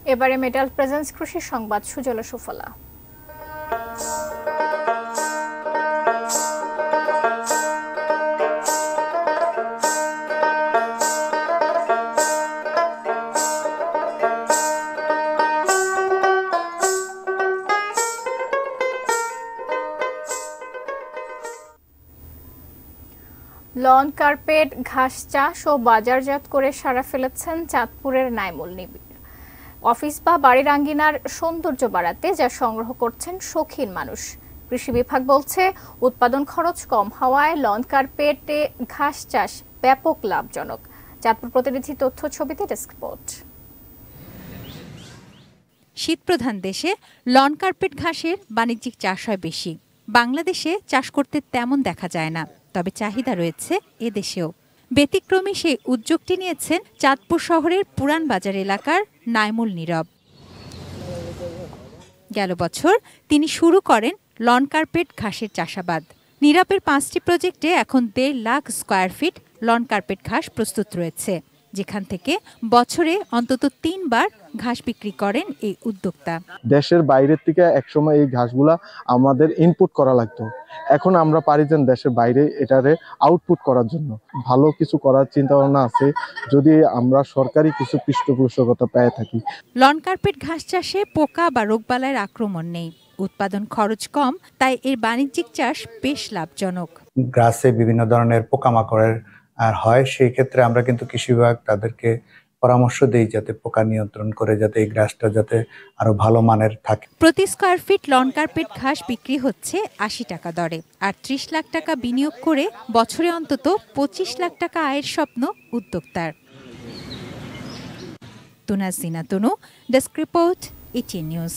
এবারে metal presence কৃষি সংবাদ সুজলা সুফলা। লন কার্পেট, ঘাস চাষ ও বাজারজাত করে সারা ফেলেছেন চাঁদপুরের নাইমুল নিবিড়। অফিস বা বাড়ির আঙ্গিনার সৌন্দর্য বাড়াতে যা সংগ্রহ করছেন শৌখিন মানুষ। কৃষি বিভাগ বলছে, উৎপাদন খরচ কম হওয়ায় লন কার্পেটে ঘাস চাষ ব্যাপক লাভজনক। চাঁদপুর প্রতিনিধি তথ্য ছবিতে ডেস্ক রিপোর্ট। শীতপ্রধান দেশে লন কার্পেট ঘাসের বাণিজ্যিক চাষ হয় বেশি। বাংলাদেশে চাষ করতে তেমন দেখা যায় না, তবে চাহিদা রয়েছে এদেশেও। ব্যতিক্রমী সেই উদ্যোগটি নিয়েছেন চাঁদপুর শহরের পুরান বাজার এলাকার নাইমুল নীরব। গেল বছর তিনি শুরু করেন লন কার্পেট ঘাসের চাষাবাদ। নীরবের 5টি প্রজেক্টে এখন 1.5 lakh square feet lawn carpet ঘাস প্রস্তুত রয়েছে, যেখান থেকে বছরে অন্তত 3 বার ঘাস বিক্রি করেন এই উদ্যোক্তা। দেশের বাইরের থেকে একসময় এই ঘাসগুলা আমাদের ইনপুট করা লাগতো, এখন আমরা পারি যে দেশের বাইরে এটারে আউটপুট করার জন্য ভালো কিছু করার চিন্তা ভাবনা আছে, যদি আমরা সরকারি কিছু পৃষ্ঠপোষকতা পেয়ে থাকি। লন কার্পেট ঘাস চাষে পোকা বা রোগবালাইয়ের আক্রমণ নেই, উৎপাদন খরচ কম, তাই এর বাণিজ্যিক চাষ বেশ লাভজনক। গ্রাসে বিভিন্ন ধরনের পোকামাকড়ের হয়, সেই ক্ষেত্রে আমরা কিন্তু কৃষি বিভাগ তাদেরকে পরামর্শ দেই যাতে পোকা নিয়ন্ত্রণ করে, যাতে এই ঘাসটা যাতে আরো ভালো মানের থাকে। প্রতি স্কয়ার ফিট লন কার্পেট ঘাস বিক্রি হচ্ছে 80 টাকা দরে, আর 30 লাখ টাকা বিনিয়োগ করে বছরে অন্তত 25 লাখ টাকা আয়ের স্বপ্ন উদ্যোক্তার। তুনাজিনা তুনু, ডেস্ক রিপোর্ট, ETN নিউজ।